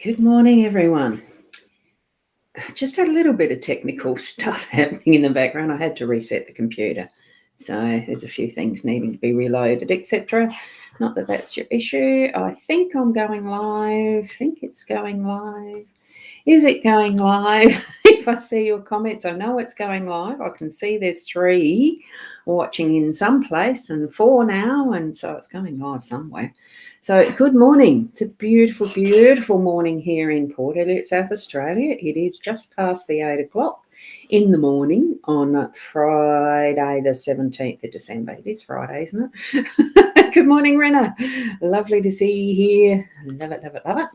Good morning, everyone. Just had a little bit of technical stuff happening in the background. I had to reset the computer. So there's a few things needing to be reloaded, etc. Not that that's your issue. I think I'm going live. I think it's going live. Is it going live? If I see your comments, I know it's going live. I can see there's 3 watching in some place and 4 now, and so it's going live somewhere. So good morning. It's a beautiful, beautiful morning here in Port Elliot, South Australia. It is just past the 8 o'clock in the morning on Friday the 17th of December. It is Friday, isn't it? Good morning, Rena. Lovely to see you here. Love it, love it, love it.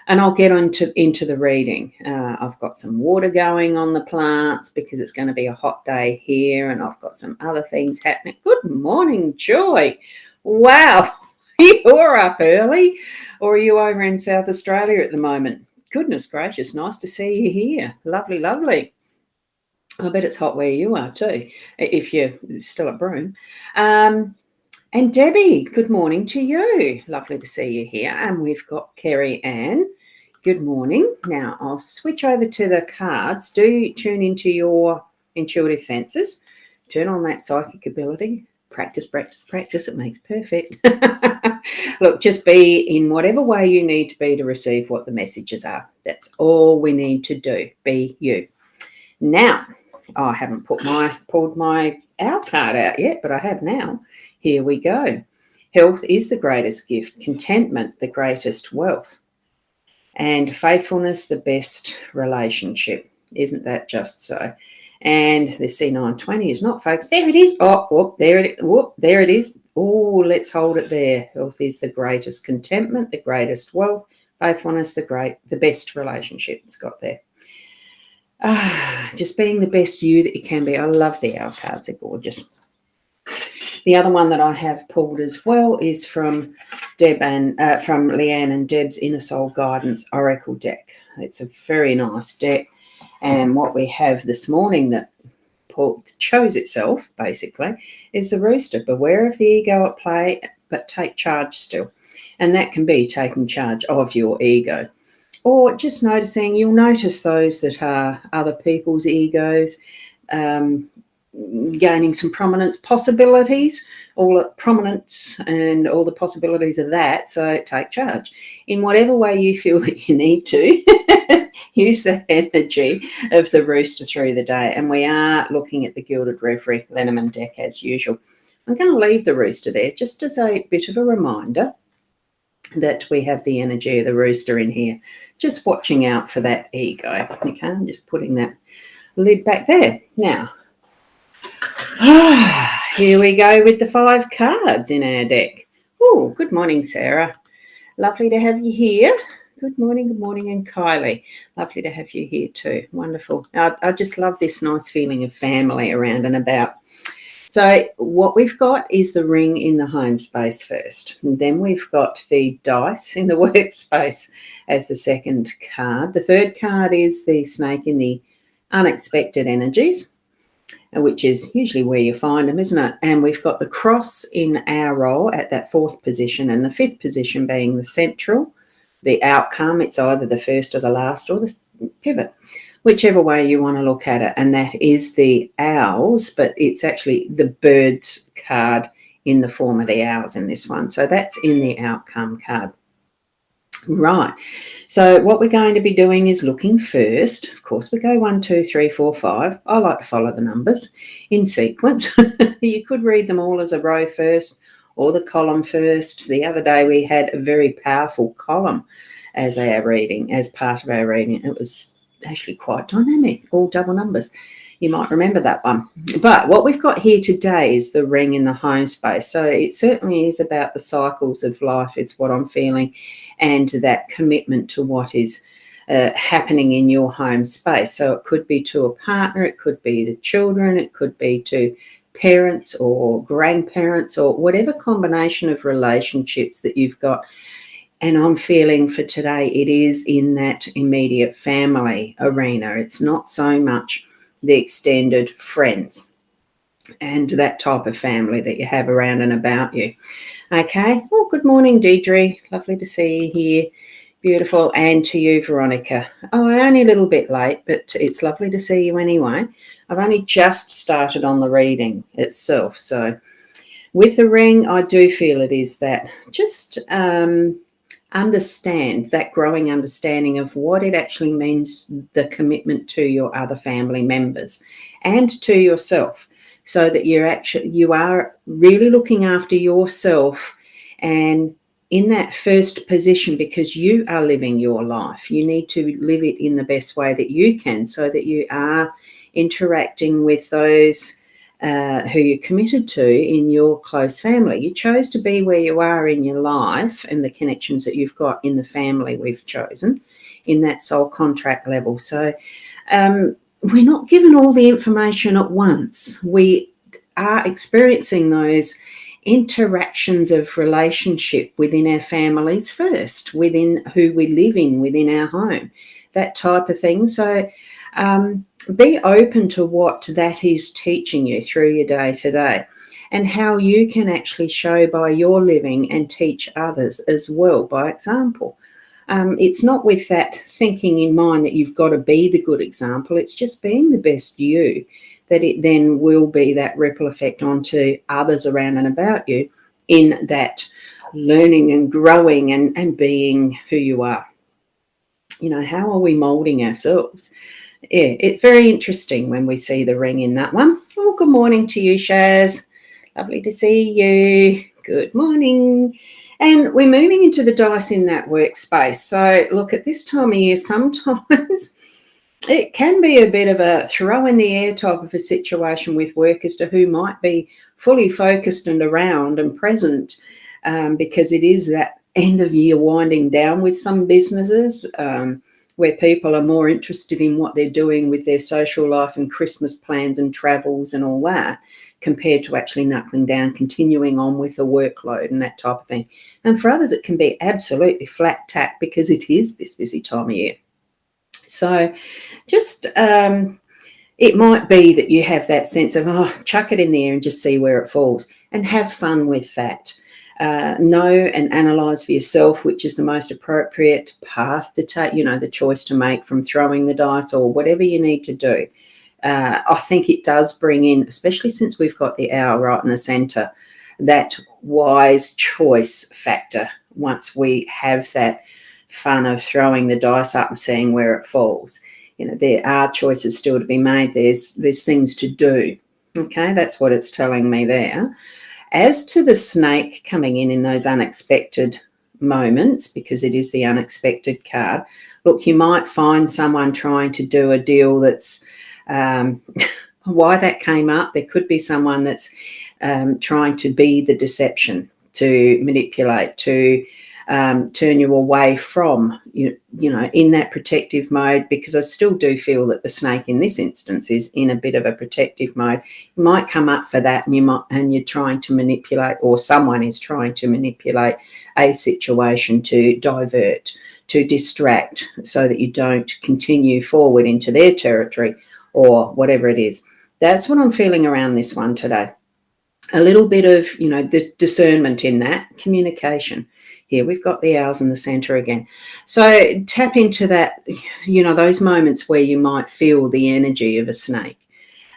And I'll get into the reading. I've got some water going on the plants because it's going to be a hot day here, and I've got some other things happening. Good morning, Joy. Wow, you're up early, or are you over in South Australia at the moment? Goodness gracious, nice to see you here. Lovely, lovely. I bet it's hot where you are too, if you're still at Broome. And Debbie, good morning to you. Lovely to see you here. And we've got Kerry Ann. Good morning. Now, I'll switch over to the cards. Do tune into your intuitive senses. Turn on that psychic ability. Practice, practice, practice. It makes perfect. Look, just be in whatever way you need to be to receive what the messages are. That's all we need to do. Be you. Now, I haven't pulled my owl card out yet, but I have now. Here we go. Health is the greatest gift, contentment the greatest wealth, and faithfulness the best relationship. Isn't that just so? And the C920 is not focused. There it is. Oh, whoop, there it is. Oh, let's hold it there. Health is the greatest contentment, the greatest wealth, faithfulness the best relationship. It's got there. Just being the best you that you can be. I love the owl cards. They're gorgeous. The other one that I have pulled as well is from from Leanne and Deb's Inner Soul Guidance Oracle deck. It's a very nice deck. And what we have this morning that chose itself, basically, is the rooster. Beware of the ego at play, but take charge still. And that can be taking charge of your ego. Or just noticing, you'll notice those that are other people's egos, gaining some prominence possibilities, prominence and all the possibilities of that. So take charge in whatever way you feel that you need to. Use the energy of the rooster through the day. And we are looking at the Gilded Reverie LENORMAND deck as usual. I'm going to leave the rooster there just as a bit of a reminder that we have the energy of the rooster in here. Just watching out for that ego. Okay, I'm just putting that lid back there. Now, here we go with the 5 cards in our deck. Oh, good morning, Sarah. Lovely to have you here. Good morning, and Kylie. Lovely to have you here too. Wonderful. I just love this nice feeling of family around and about. So what we've got is the ring in the home space first. And then we've got the dice in the workspace as the second card. The third card is the snake in the unexpected energies, which is usually where you find them, isn't it? And we've got the cross in our role at that 4th position, and the 5th position being the central, the outcome. It's either the first or the last or the pivot, whichever way you want to look at it. And that is the owls, but it's actually the birds card in the form of the owls in this one. So that's in the outcome card. Right. So what we're going to be doing is looking first. Of course, we go 1, 2, 3, 4, 5. I like to follow the numbers in sequence. You could read them all as a row first or the column first. The other day we had a very powerful column as part of our reading. It was actually quite dynamic, all double numbers. You might remember that one. But what we've got here today is the ring in the home space. So it certainly is about the cycles of life is what I'm feeling, and that commitment to what is happening in your home space. So it could be to a partner, it could be to children, it could be to parents or grandparents or whatever combination of relationships that you've got. And I'm feeling for today it is in that immediate family arena. It's not so much the extended friends and that type of family that you have around and about you. Okay. Well, good morning, Deidre. Lovely to see you here. Beautiful. And to you, Veronica. Oh, I'm only a little bit late, but it's lovely to see you anyway. I've only just started on the reading itself. So with the ring, I do feel it is that just understand that growing understanding of what it actually means, the commitment to your other family members and to yourself, so that you are really looking after yourself and in that first position, because you are living your life. You need to live it in the best way that you can, so that you are interacting with those who you're committed to in your close family. You chose to be where you are in your life and the connections that you've got in the family we've chosen in that soul contract level. So we're not given all the information at once. We are experiencing those interactions of relationship within our families first, within who we live in, within our home, that type of thing. So be open to what that is teaching you through your day to day, and how you can actually show by your living and teach others as well by example. It's not with that thinking in mind that you've got to be the good example. It's just being the best you, that it then will be that ripple effect onto others around and about you in that learning and growing and being who you are. You know, how are we molding ourselves? Yeah, it's very interesting when we see the ring in that one. Oh, good morning to you, Shaz. Lovely to see you. Good morning. And we're moving into the dice in that workspace. So look, at this time of year, sometimes it can be a bit of a throw in the air type of a situation with work as to who might be fully focused and around and present, because it is that end of year winding down with some businesses, where people are more interested in what they're doing with their social life and Christmas plans and travels and all that, compared to actually knuckling down, continuing on with the workload and that type of thing. And for others, it can be absolutely flat tack because it is this busy time of year. So just it might be that you have that sense of, oh, chuck it in there and just see where it falls and have fun with that. Know and analyse for yourself which is the most appropriate path to take, the choice to make from throwing the dice or whatever you need to do. I think it does bring in, especially since we've got the hour right in the centre, that wise choice factor once we have that fun of throwing the dice up and seeing where it falls. There are choices still to be made. There's things to do. Okay, that's what it's telling me there. As to the snake coming in those unexpected moments, because it is the unexpected card, look, you might find someone trying to do a deal that's why that came up. There could be someone that's trying to be the deception, to manipulate, to turn you away from, in that protective mode, because I still do feel that the snake in this instance is in a bit of a protective mode. You might come up for that and you're trying to manipulate, or someone is trying to manipulate a situation to divert, to distract, so that you don't continue forward into their territory or whatever it is. That's what I'm feeling around this one today. A little bit of, the discernment in that, communication. Here we've got the owls in the centre again. So tap into that, those moments where you might feel the energy of a snake,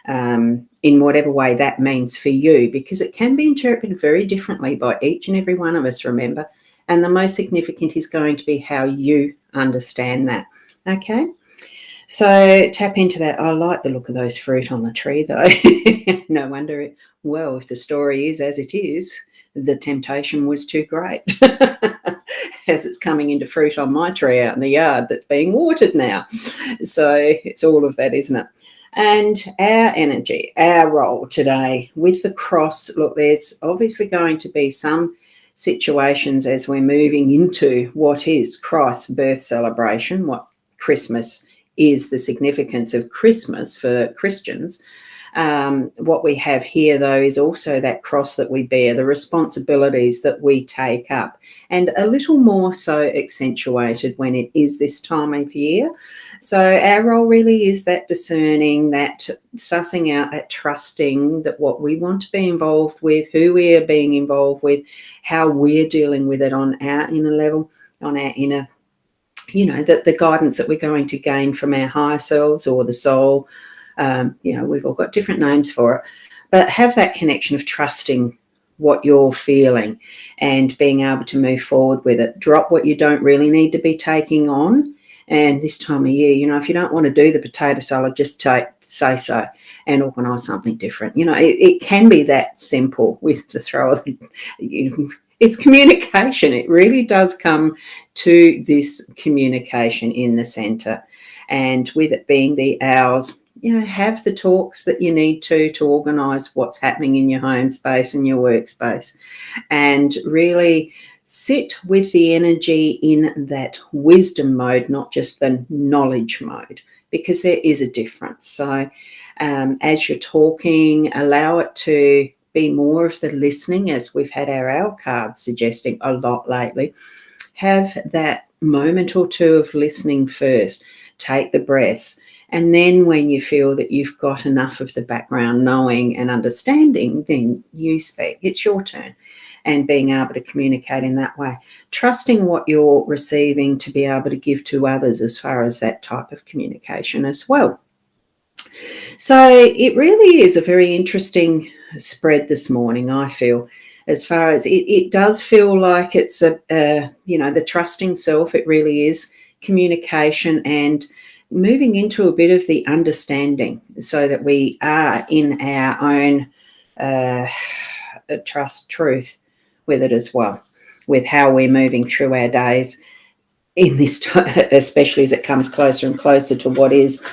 in whatever way that means for you, because it can be interpreted very differently by each and every one of us, remember. And the most significant is going to be how you understand that. Okay? So tap into that. I like the look of those fruit on the tree, though. No wonder if the story is as it is, the temptation was too great. As it's coming into fruit on my tree out in the yard that's being watered now. So it's all of that, isn't it? And our energy, our role today with the cross, look, there's obviously going to be some situations as we're moving into what is Christ's birth celebration, what Christmas is, the significance of Christmas for Christians. What we have here, though, is also that cross that we bear, the responsibilities that we take up, and a little more so accentuated when it is this time of year. So our role really is that discerning, that sussing out, that trusting that what we want to be involved with, who we are being involved with, how we're dealing with it on our inner level, on our inner that the guidance that we're going to gain from our higher selves or the soul. We've all got different names for it, but have that connection of trusting what you're feeling and being able to move forward with it. Drop what you don't really need to be taking on. And this time of year, if you don't want to do the potato salad, just say so and organise something different. It can be that simple with the throw. It's communication. It really does come to this communication in the centre. And with it being the hours, have the talks that you need to organise what's happening in your home space and your workspace, and really sit with the energy in that wisdom mode, not just the knowledge mode, because there is a difference. So as you're talking, allow it to be more of the listening, as we've had our owl cards suggesting a lot lately. Have that moment or two of listening first. Take the breaths. And then when you feel that you've got enough of the background knowing and understanding, then you speak. It's your turn. And being able to communicate in that way. Trusting what you're receiving to be able to give to others as far as that type of communication as well. So it really is a very interesting spread this morning, I feel, as far as it does feel like it's the trusting self. It really is communication and moving into a bit of the understanding, so that we are in our own truth with it as well, with how we're moving through our days in this especially as it comes closer and closer to what is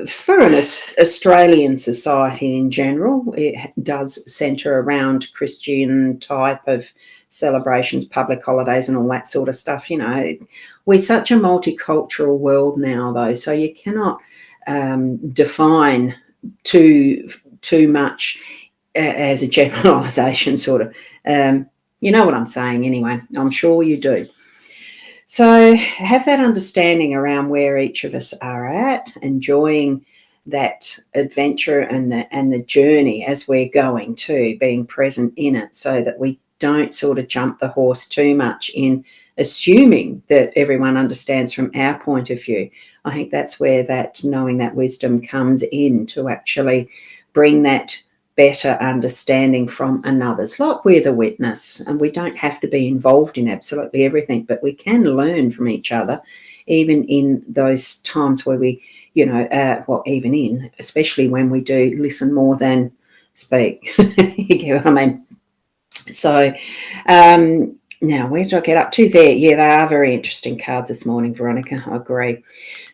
for an Australian society in general. It does centre around Christian type of celebrations, public holidays and all that sort of stuff. We're such a multicultural world now, though, so you cannot define too much as a generalisation, sort of. You know what I'm saying anyway. I'm sure you do. So have that understanding around where each of us are at, enjoying that adventure and the journey as we're going to, being present in it, so that we don't sort of jump the horse too much in assuming that everyone understands from our point of view. I think that's where that knowing that wisdom comes in, to actually bring that better understanding from another's. Like we're the witness, and we don't have to be involved in absolutely everything, but we can learn from each other, even in those times where we, especially when we do listen more than speak. You get what I mean? So now, where did I get up to there? Yeah, they are very interesting cards this morning, Veronica. I agree.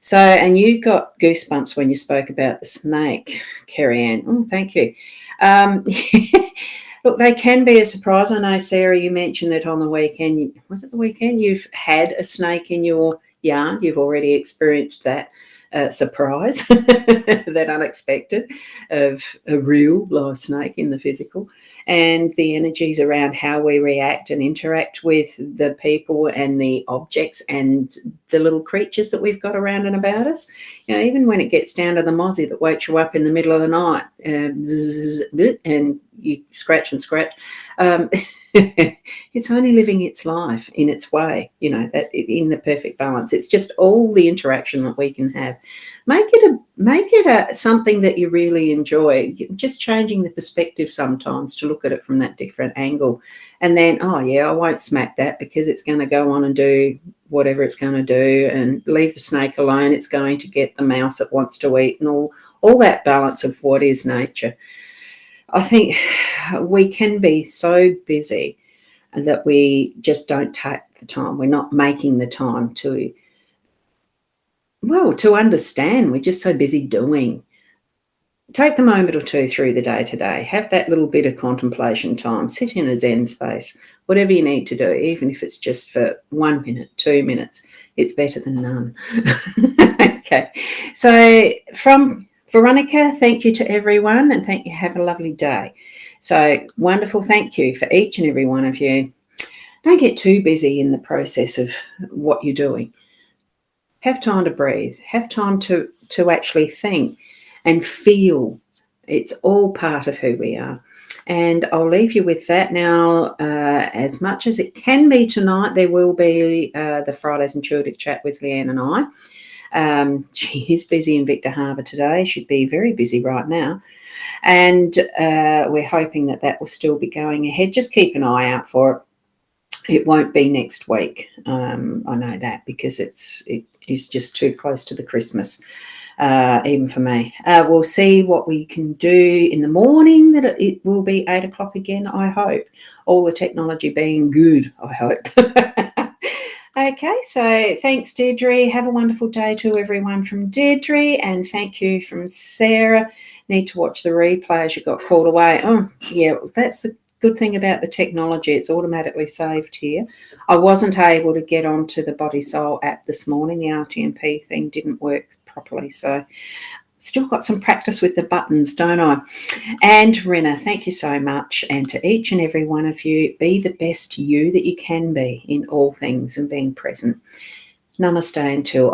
So, and you got goosebumps when you spoke about the snake, Kerry-Ann. Oh, thank you. Look, they can be a surprise. I know, Sarah, you mentioned that on the weekend. Was it the weekend? You've had a snake in your yard. You've already experienced that surprise, that unexpected, of a real live snake in the physical. And the energies around how we react and interact with the people and the objects and the little creatures that we've got around and about us. Even when it gets down to the mozzie that wakes you up in the middle of the night, and you scratch and scratch, it's only living its life in its way, that in the perfect balance. It's just all the interaction that we can have. Make it something that you really enjoy. Just changing the perspective sometimes to look at it from that different angle, and then, oh yeah, I won't smack that because it's going to go on and do whatever it's going to do, and leave the snake alone. It's going to get the mouse it wants to eat, and all that balance of what is nature. I think we can be so busy that we just don't take the time. We're not making the time to understand. We're just so busy doing. Take the moment or two through the day today. Have that little bit of contemplation time. Sit in a Zen space. Whatever you need to do, even if it's just for 1 minute, 2 minutes, it's better than none. Okay. So from Veronica, thank you to everyone, and thank you. Have a lovely day. So wonderful. Thank you for each and every one of you. Don't get too busy in the process of what you're doing. Have time to breathe. Have time to actually think and feel. It's all part of who we are. And I'll leave you with that now. As much as it can be tonight, there will be the Fridays Intuitive Chat with Leanne and I. She is busy in Victor Harbour today. She'd be very busy right now. And we're hoping that will still be going ahead. Just keep an eye out for it. It won't be next week. I know that because it is just too close to the Christmas, even for me. We'll see what we can do in the morning, that it will be 8 o'clock again, I hope. All the technology being good, I hope. Okay, so thanks, Deirdre. Have a wonderful day to everyone from Deirdre, and thank you from Sarah. Need to watch the replay as you got called away. Oh, yeah, that's the good thing about the technology. It's automatically saved here. I wasn't able to get onto the Body Soul app this morning. The RTMP thing didn't work properly, so still got some practice with the buttons, don't I? And Rena, thank you so much. And to each and every one of you, be the best you that you can be in all things and being present. Namaste until